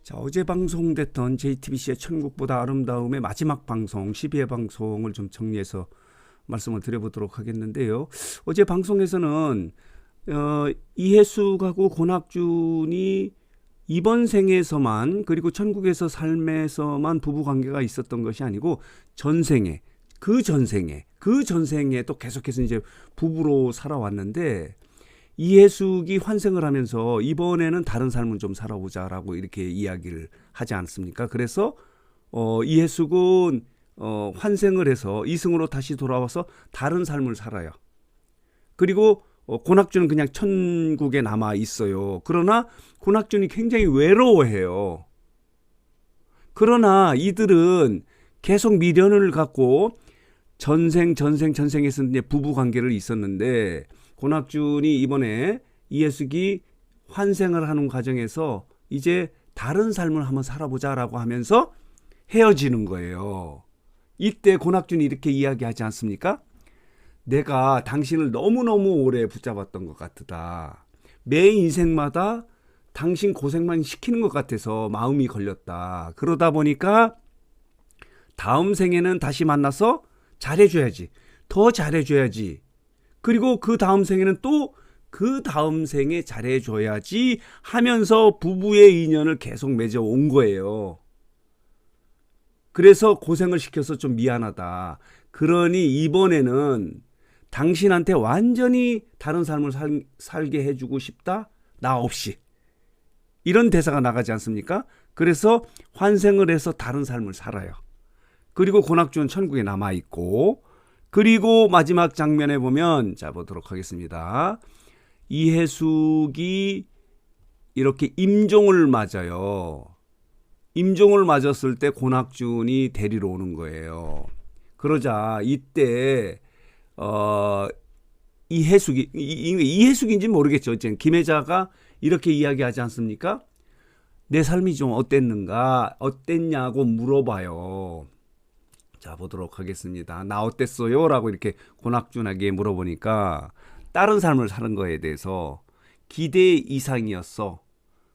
자, 어제 방송됐던 JTBC의 천국보다 아름다움의 마지막 방송 12회 방송을 좀 정리해서 말씀을 드려보도록 하겠는데요. 어제 방송에서는 이해숙하고 권학준이 이번 생에서만, 그리고 천국에서 삶에서만 부부관계가 있었던 것이 아니고 전생에 또 계속해서 이제 부부로 살아왔는데, 이해숙이 환생을 하면서 이번에는 다른 삶을 좀 살아보자라고 이렇게 이야기를 하지 않습니까? 그래서 이해숙은 환생을 해서 이승으로 다시 돌아와서 다른 삶을 살아요. 그리고 권학준은 그냥 천국에 남아 있어요. 그러나 권학준이 굉장히 외로워해요. 그러나 이들은 계속 미련을 갖고 전생에서 이제 부부 관계를 있었는데, 권학준이 이번에 이해숙이 환생을 하는 과정에서 이제 다른 삶을 한번 살아보자라고 하면서 헤어지는 거예요. 이때 권학준이 이렇게 이야기하지 않습니까? 내가 당신을 너무너무 오래 붙잡았던 것 같다. 매 인생마다 당신 고생만 시키는 것 같아서 마음이 걸렸다. 그러다 보니까 다음 생에는 다시 만나서 잘해줘야지. 더 잘해줘야지. 그리고 그 다음 생에는 또 그 다음 생에 잘해줘야지 하면서 부부의 인연을 계속 맺어온 거예요. 그래서 고생을 시켜서 좀 미안하다. 그러니 이번에는 당신한테 완전히 다른 삶을 살게 해주고 싶다. 나 없이. 이런 대사가 나가지 않습니까? 그래서 환생을 해서 다른 삶을 살아요. 그리고 권학준은 천국에 남아있고, 그리고 마지막 장면에 보면, 자, 보도록 하겠습니다. 이해숙이 이렇게 임종을 맞아요. 임종을 맞았을 때 권학준이 데리러 오는 거예요. 그러자 이때 이해숙인지 모르겠죠. 어쨌든 김혜자가 이렇게 이야기하지 않습니까? 내 삶이 좀 어땠냐고 물어봐요. 자, 보도록 하겠습니다. 나 어땠어요? 라고 이렇게 권학준에게 물어보니까 다른 삶을 사는 거에 대해서 기대 이상이었어.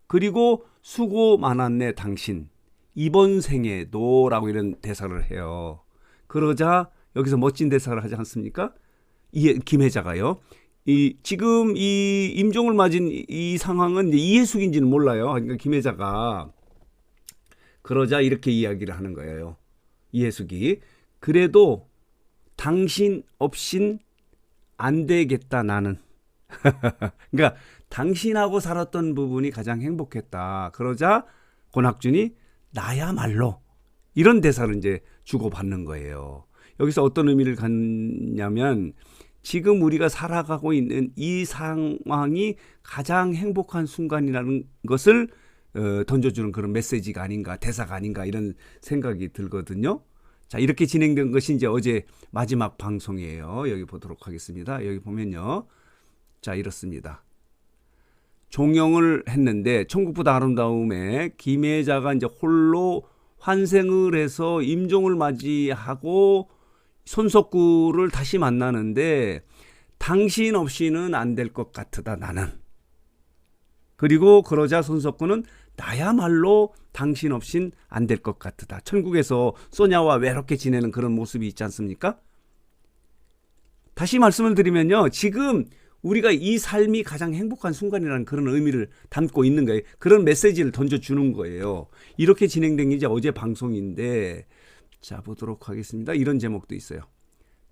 그리고 수고 많았네 당신. 이번 생에도 라고 이런 대사를 해요. 그러자 여기서 멋진 대사를 하지 않습니까? 김혜자가요. 지금 이 임종을 맞은 이 상황은 이제 이해숙인지는 몰라요. 그러니까 김혜자가 그러자 이렇게 이야기를 하는 거예요. 이해숙이. 그래도 당신 없인 안 되겠다 나는. 그러니까 당신하고 살았던 부분이 가장 행복했다. 그러자 권학준이 나야말로 이런 대사를 이제 주고받는 거예요. 여기서 어떤 의미를 갖냐면, 지금 우리가 살아가고 있는 이 상황이 가장 행복한 순간이라는 것을 던져주는 그런 메시지가 아닌가, 대사가 아닌가, 이런 생각이 들거든요. 자, 이렇게 진행된 것이 이제 어제 마지막 방송이에요. 여기 보도록 하겠습니다. 여기 보면요. 자, 이렇습니다. 종영을 했는데 천국보다 아름다움에 김혜자가 이제 홀로 환생을 해서 임종을 맞이하고 손석구를 다시 만나는데, 당신 없이는 안 될 것 같다 나는. 그리고 그러자 손석구는 나야말로 당신 없인 안 될 것 같다. 천국에서 소냐와 외롭게 지내는 그런 모습이 있지 않습니까? 다시 말씀을 드리면요, 지금 우리가 이 삶이 가장 행복한 순간이라는 그런 의미를 담고 있는 거예요. 그런 메시지를 던져주는 거예요. 이렇게 진행된 게 이제 어제 방송인데, 자, 보도록 하겠습니다. 이런 제목도 있어요.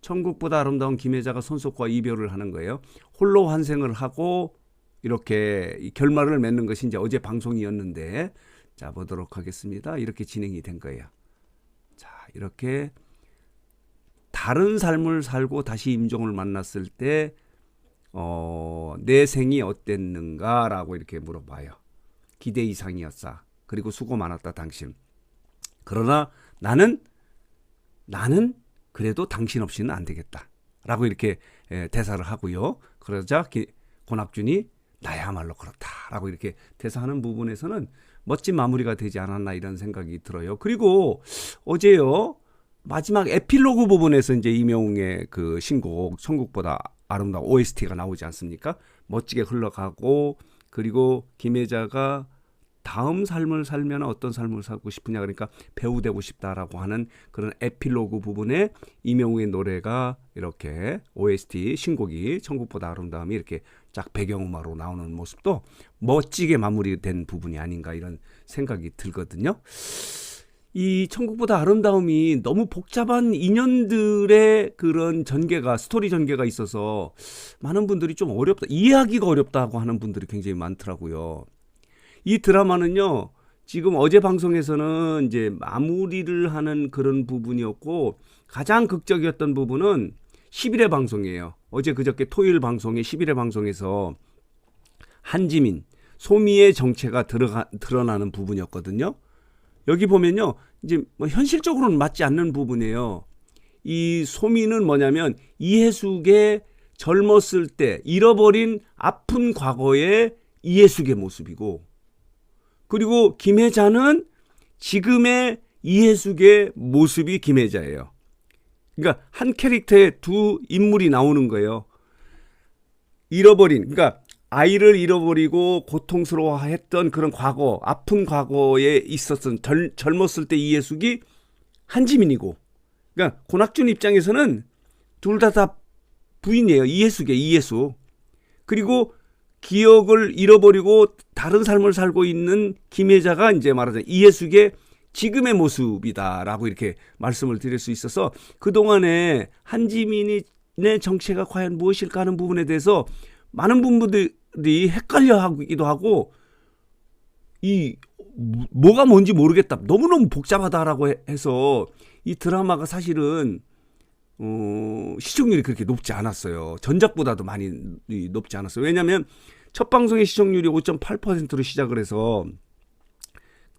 천국보다 아름다운 김혜자가 손석구와 이별을 하는 거예요. 홀로 환생을 하고 이렇게 결말을 맺는 것이 이제 어제 방송이었는데, 자, 보도록 하겠습니다. 이렇게 진행이 된 거예요. 자, 이렇게 다른 삶을 살고 다시 임종을 만났을 때 내 생이 어땠는가라고 이렇게 물어봐요. 기대 이상이었어. 그리고 수고 많았다 당신. 그러나 나는 그래도 당신 없이는 안 되겠다 라고 이렇게 대사를 하고요. 그러자 권학준이 나야말로 그렇다 라고 이렇게 대사하는 부분에서는 멋진 마무리가 되지 않았나 이런 생각이 들어요. 그리고 어제요, 마지막 에필로그 부분에서 이제 이명웅의 그 신곡 천국보다 아름다운 OST가 나오지 않습니까? 멋지게 흘러가고 그리고 김혜자가 다음 삶을 살면 어떤 삶을 살고 싶으냐 그러니까 배우 되고 싶다라고 하는 그런 에필로그 부분에 이명웅의 노래가 이렇게 OST 신곡이 천국보다 아름다움이 이렇게 쫙 배경음악으로 나오는 모습도 멋지게 마무리된 부분이 아닌가 이런 생각이 들거든요. 이 천국보다 아름다움이 너무 복잡한 인연들의 그런 전개가 스토리 전개가 있어서 많은 분들이 좀 어렵다 이해하기가 어렵다고 하는 분들이 굉장히 많더라고요. 이 드라마는요 지금 어제 방송에서는 이제 마무리를 하는 그런 부분이었고 가장 극적이었던 부분은 10일의 방송이에요. 어제 그저께 토요일 방송에 10일의 방송에서 한지민 소미의 정체가 드러나는 부분이었거든요. 여기 보면요 이제 뭐 현실적으로는 맞지 않는 부분이에요. 이 소미는 뭐냐면 이해숙의 젊었을 때 잃어버린 아픈 과거의 이해숙의 모습이고 그리고 김혜자는 지금의 이해숙의 모습이 김혜자예요. 그러니까 한 캐릭터에 두 인물이 나오는 거예요. 그러니까 아이를 잃어버리고 고통스러워했던 그런 과거, 아픈 과거에 있었던 젊었을 때 이해숙이 한지민이고, 그러니까 고낙준 입장에서는 둘 다 부인이에요. 이해숙. 그리고 기억을 잃어버리고 다른 삶을 살고 있는 김혜자가 이제 말하자면 이해숙의 지금의 모습이다라고 이렇게 말씀을 드릴 수 있어서 그동안에 한지민의 정체가 과연 무엇일까 하는 부분에 대해서 많은 분들이 헷갈려 하기도 하고 뭐가 뭔지 모르겠다. 너무너무 복잡하다라고 해서 이 드라마가 사실은 시청률이 그렇게 높지 않았어요. 전작보다도 많이 높지 않았어요. 왜냐하면 첫 방송의 시청률이 5.8%로 시작을 해서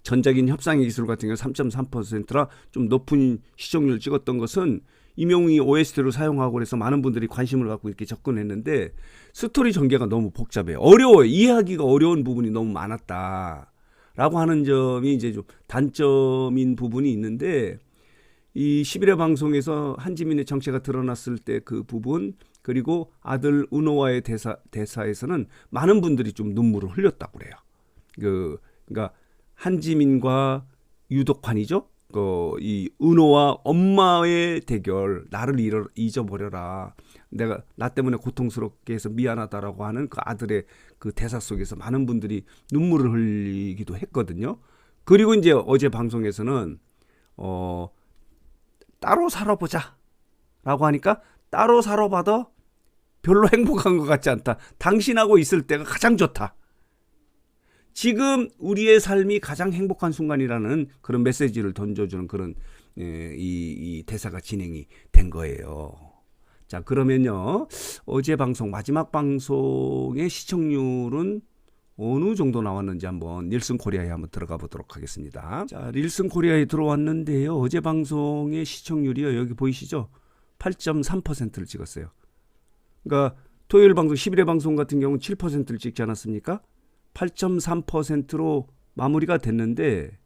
전작인 협상의 기술 같은 경우 3.3%라 좀 높은 시청률을 찍었던 것은 이명웅이 OST로 사용하고 그래서 많은 분들이 관심을 갖고 이렇게 접근했는데 스토리 전개가 너무 복잡해요. 어려워요. 이해하기가 어려운 부분이 너무 많았다라고 하는 점이 이제 좀 단점인 부분이 있는데 이 11회 방송에서 한지민의 정체가 드러났을 때 그 부분 그리고 아들 은호와의 대사에서는 많은 분들이 좀 눈물을 흘렸다고 그래요. 그러니까 한지민과 유독환이죠. 이 은호와 엄마의 대결, 나를 잊어버려라. 나 때문에 고통스럽게 해서 미안하다라고 하는 그 아들의 그 대사 속에서 많은 분들이 눈물을 흘리기도 했거든요. 그리고 이제 어제 방송에서는 따로 살아보자 라고 하니까 따로 살아봐도 별로 행복한 것 같지 않다. 당신하고 있을 때가 가장 좋다. 지금 우리의 삶이 가장 행복한 순간이라는 그런 메시지를 던져주는 그런 이 대사가 진행이 된 거예요. 자, 그러면요. 어제 방송 마지막 방송의 시청률은 어느 정도 나왔는지 한번 닐슨 코리아에 한번 들어가 보도록 하겠습니다. 자, 닐슨 코리아에 들어왔는데요. 어제 방송의 시청률이요. 여기 보이시죠? 8.3%를 찍었어요. 그러니까 토요일 방송 11회 방송 같은 경우는 7%를 찍지 않았습니까? 8.3%로 마무리가 됐는데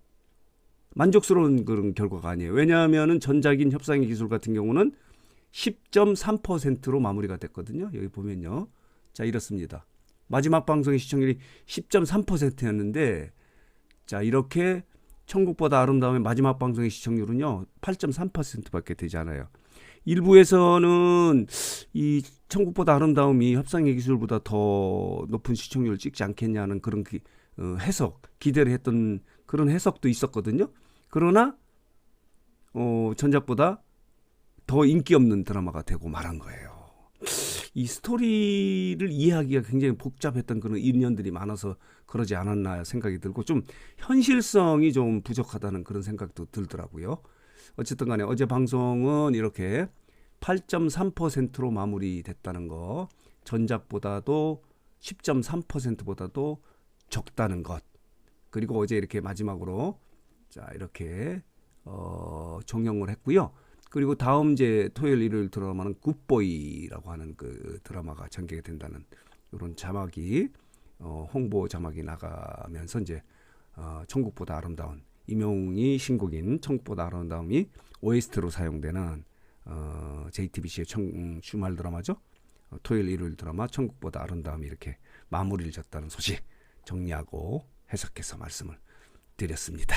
만족스러운 그런 결과가 아니에요. 왜냐하면 전작인 협상의 기술 같은 경우는 10.3%로 마무리가 됐거든요. 여기 보면요. 자, 이렇습니다. 마지막 방송의 시청률이 10.3%였는데 자, 이렇게 천국보다 아름다움의 마지막 방송의 시청률은요 8.3%밖에 되지 않아요. 일부에서는 이 천국보다 아름다움이 협상의 기술보다 더 높은 시청률을 찍지 않겠냐는 그런 기대를 했던 그런 해석도 있었거든요. 그러나 전작보다 더 인기 없는 드라마가 되고 말한 거예요. 이 스토리를 이해하기가 굉장히 복잡했던 그런 인연들이 많아서 그러지 않았나 생각이 들고 좀 현실성이 좀 부족하다는 그런 생각도 들더라고요. 어쨌든 간에 어제 방송은 이렇게 8.3%로 마무리됐다는 거, 전작보다도 10.3%보다도 적다는 것, 그리고 어제 이렇게 마지막으로 자 이렇게 종영을 했고요. 그리고 다음 이제 토요일 일요일 드라마는 굿보이라고 하는 그 드라마가 전개가 된다는 이런 자막이 홍보 자막이 나가면서 이제 천국보다 아름다운 이명웅이 신곡인 천국보다 아름다움이 OST로 사용되는 JTBC의 주말 드라마죠. 토요일 일요일 드라마 천국보다 아름다움이 이렇게 마무리를 졌다는 소식 정리하고 해석해서 말씀을 드렸습니다.